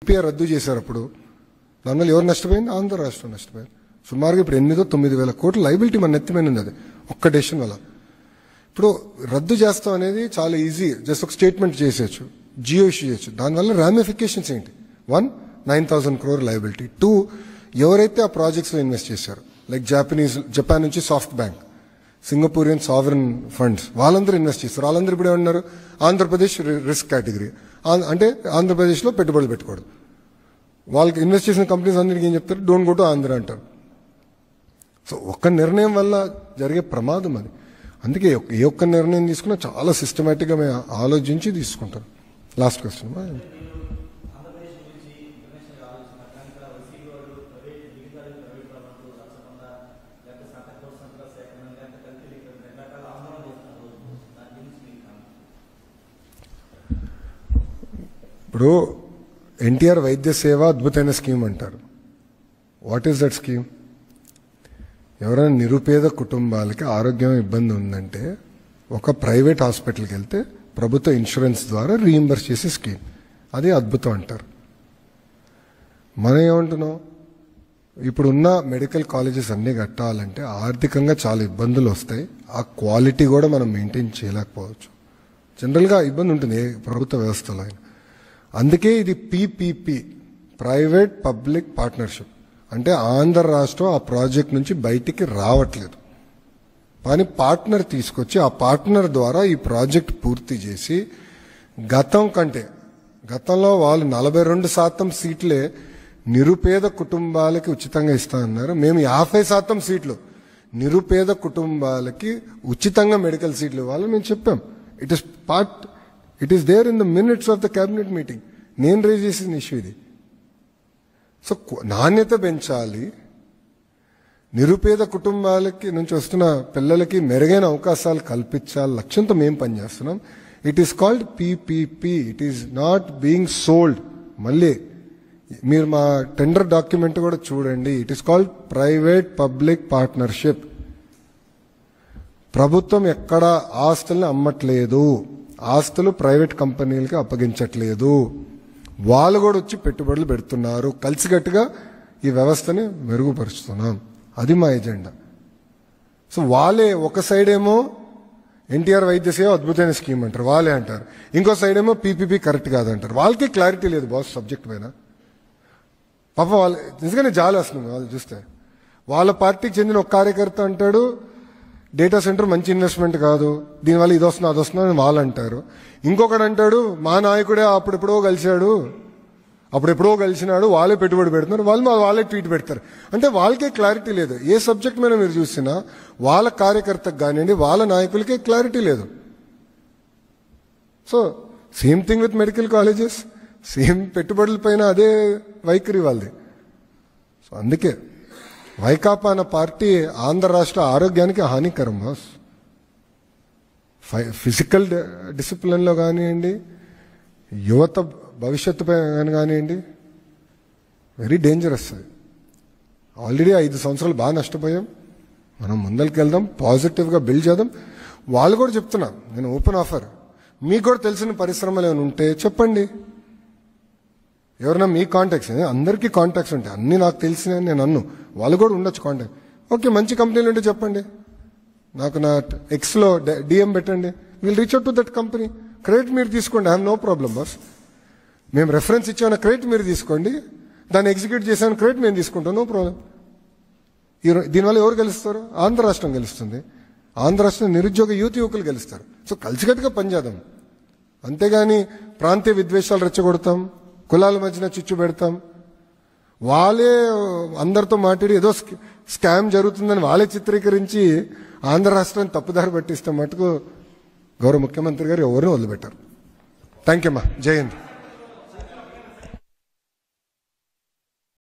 PR రద్దు చేశారు. అప్పుడు దానివల్ల ఎవరు నష్టపోయింది? ఆంధ్ర రాష్ట్రం నష్టపోయింది. సుమారుగా ఇప్పుడు 8,000-9,000 కోట్ల లైబిలిటీ మన నెత్తిమైన ఉంది. అది ఒక్క డెసిషన్ వల్ల. ఇప్పుడు రద్దు చేస్తాం అనేది చాలా ఈజీ, జస్ట్ ఒక స్టేట్మెంట్ చేసేయచ్చు, జియో ఇష్యూ చేయొచ్చు. దానివల్ల రామిఫికేషన్స్ ఏంటి? 1, 9,000 crore లైబిలిటీ. 2, ఎవరైతే ఆ ప్రాజెక్ట్స్లో ఇన్వెస్ట్ చేశారు, లైక్ జపాన్ నుంచి soft bank, Singaporean sovereign funds, వాళ్ళందరూ ఇన్వెస్ట్ చేస్తారు. వాళ్ళందరూ ఇప్పుడు ఏమన్నారు? ఆంధ్రప్రదేశ్ రిస్క్ కేటగిరీ, అంటే ఆంధ్రప్రదేశ్లో పెట్టుబడులు పెట్టకూడదు. వాళ్ళకి ఇన్వెస్ట్ చేసిన కంపెనీస్ అందరికీ ఏం చెప్తారు? డోంట్ గో టు ఆంధ్ర అంటారు. సో ఒక్క నిర్ణయం వల్ల జరిగే ప్రమాదం అది. అందుకే ఏ ఒక్క నిర్ణయం తీసుకున్నా చాలా సిస్టమేటిక్గా మేము ఆలోచించి తీసుకుంటాం. Last question. ఇప్పుడు ఎన్టీఆర్ వైద్య సేవ అద్భుతమైన స్కీమ్ అంటారు. What is that scheme? ఎవరైనా నిరుపేద కుటుంబాలకి ఆరోగ్యం ఇబ్బంది ఉందంటే ఒక ప్రైవేట్ హాస్పిటల్కి వెళ్తే ప్రభుత్వ ఇన్సూరెన్స్ ద్వారా రీయింబర్స్ చేసే స్కీమ్. అది అద్భుతం అంటారు. మనం ఏమంటున్నాం? ఇప్పుడున్న మెడికల్ కాలేజెస్ అన్నీ కట్టాలంటే ఆర్థికంగా చాలా ఇబ్బందులు వస్తాయి. ఆ క్వాలిటీ కూడా మనం మెయింటైన్ చేయలేకపోవచ్చు. జనరల్గా ఇబ్బంది ఉంటుంది ఏ ప్రభుత్వ వ్యవస్థలో అయినా. అందుకే ఇది పీపీపీ, ప్రైవేట్ పబ్లిక్ పార్ట్నర్షిప్. అంటే ఆంధ్ర రాష్ట్రం ఆ ప్రాజెక్ట్ నుంచి బయటికి రావట్లేదు, కానీ పార్ట్నర్ తీసుకొచ్చి ఆ పార్ట్నర్ ద్వారా ఈ ప్రాజెక్ట్ పూర్తి చేసి గతంలో వాళ్ళు 42% సీట్లే నిరుపేద కుటుంబాలకి ఉచితంగా ఇస్తా అన్నారు. మేము 50% సీట్లు నిరుపేద కుటుంబాలకి ఉచితంగా మెడికల్ సీట్లు ఇవ్వాలని మేము చెప్పాం. It is there in the minutes of the cabinet meeting. నేను రేజ్ చేసిన ఇష్యూ ఇది. సో నాణ్యత పెంచాలి, నిరుపేద కుటుంబాలకి నుంచి వస్తున్న పిల్లలకి మెరుగైన అవకాశాలు కల్పించాలి లక్ష్యంతో మేము పనిచేస్తున్నాం. It is called PPP. It is not being sold. మళ్ళీ మీరు మా టెండర్ డాక్యుమెంట్ కూడా చూడండి. It is called private public partnership. ప్రభుత్వం ఎక్కడ ఆస్తుల్ని అమ్మట్లేదు, ఆస్తులు ప్రైవేట్ కంపెనీలకి అప్పగించట్లేదు. వాళ్ళు కూడా వచ్చి పెట్టుబడులు పెడుతున్నారు. కలిసికట్టుగా ఈ వ్యవస్థని మెరుగుపరుస్తున్నాం. అది మా ఎజెండా. సో వాళ్ళే ఒక సైడ్ ఏమో ఎన్టీఆర్ వైద్య సేవ అద్భుతమైన స్కీమ్ అంటారు, వాళ్ళే అంటారు. ఇంకో సైడ్ ఏమో పీపీపీ కరెక్ట్ కాదంటారు. వాళ్ళకి క్లారిటీ లేదు బాస్ సబ్జెక్ట్ పైన. పాప వాళ్ళు నిజంగానే జాలి వస్తుంది వాళ్ళు చూస్తే. వాళ్ళ పార్టీకి చెందిన ఒక కార్యకర్త అంటాడు డేటా సెంటర్ మంచి ఇన్వెస్ట్మెంట్ కాదు, దీనివల్ల ఇది వస్తుంది అది వస్తుంది అని వాళ్ళు అంటారు. ఇంకొకడు అంటాడు మా నాయకుడే అప్పుడెప్పుడో కలిసినాడు, వాళ్ళే పెట్టుబడి పెడుతున్నారు, వాళ్ళే ట్వీట్ పెడతారు. అంటే వాళ్ళకే క్లారిటీ లేదు. ఏ సబ్జెక్ట్ మీద మీరు చూసినా వాళ్ళ కార్యకర్తకు కానివ్వండి వాళ్ళ నాయకులకే క్లారిటీ లేదు. So same thing with medical colleges, same పెట్టుబడుల పైన అదే వైఖరి వాళ్ళది. సో అందుకే వైకాపా అన్న పార్టీ ఆంధ్ర రాష్ట్ర ఆరోగ్యానికి హానికరం బాస్. ఫిజికల్ డిసిప్లిన్లో కానివ్వండి, యువత భవిష్యత్తు పైన కానివ్వండి, వెరీ డేంజరస్. అది ఆల్రెడీ 5 సంవత్సరాలు బాగా నష్టపోయాం. మనం ముందరికి వెళ్దాం, పాజిటివ్గా బిల్డ్ చేద్దాం. వాళ్ళు కూడా చెప్తున్నా, నేను ఓపెన్ ఆఫర్, మీకు కూడా తెలిసిన పరిశ్రమలు ఏమైనా ఉంటే చెప్పండి. ఎవరైనా మీ కాంటాక్ట్స్, అందరికీ కాంటాక్ట్స్ ఉంటాయి, అన్నీ నాకు తెలిసినవి నేను అన్ను, వాళ్ళు కూడా ఉండొచ్చు కాంటాక్ట్. ఓకే మంచి కంపెనీలు ఉంటే చెప్పండి, నాకు నా ఎక్స్లో డిఎం పెట్టండి, will reach out to that company. Credit మీరు తీసుకోండి, I have no problem boss. మేము రెఫరెన్స్ ఇచ్చామన్న క్రెడిట్ మీరు తీసుకోండి, దాన్ని ఎగ్జిక్యూట్ చేసామని క్రెడిట్ మేము తీసుకుంటాం, నో ప్రాబ్లం. దీనివల్ల ఎవరు గెలుస్తారు? ఆంధ్ర రాష్ట్రం గెలుస్తుంది. ఆంధ్ర రాష్ట్రం నిరుద్యోగ యువకులు గెలుస్తారు. సో కలిసికట్టుగా పనిచేద్దాం. అంతేగాని ప్రాంతీయ విద్వేషాలు రెచ్చగొడతాం, కులాల మధ్యన చిచ్చు పెడతాం, వాళ్ళే అందరితో మాట్లాడి ఏదో స్కామ్ జరుగుతుందని వాళ్ళే చిత్రీకరించి ఆంధ్ర రాష్ట్రాన్ని తప్పుదారి పట్టిస్తే మటుకు గౌరవ ముఖ్యమంత్రి గారు ఎవరిని వదిలిపెట్టారు. థ్యాంక్ యూ అమ్మా. జై హింద్.